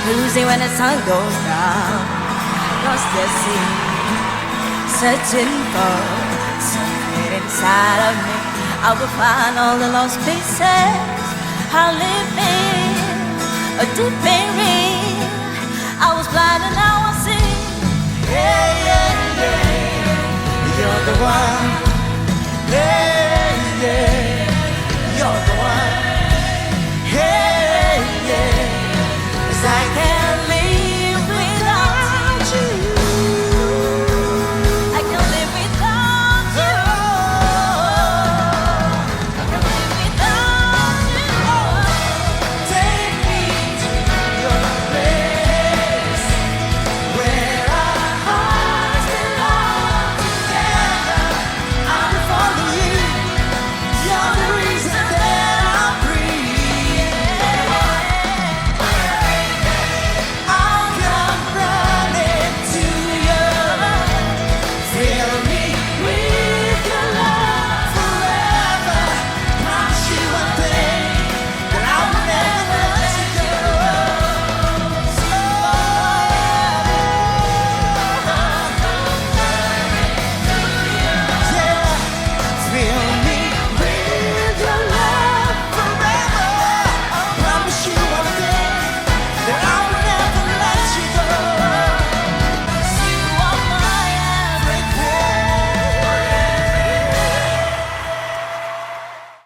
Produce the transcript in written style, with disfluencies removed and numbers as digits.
losing when the sun goes down, lost the sea, searching for something inside of me. I will find all the lost pieces. I live in a deep ring. I was blind and now I see. Yeah, yeah, yeah, you're the one. Yeah, yeah, you're the one. Yeah, yeah, 'cause I can't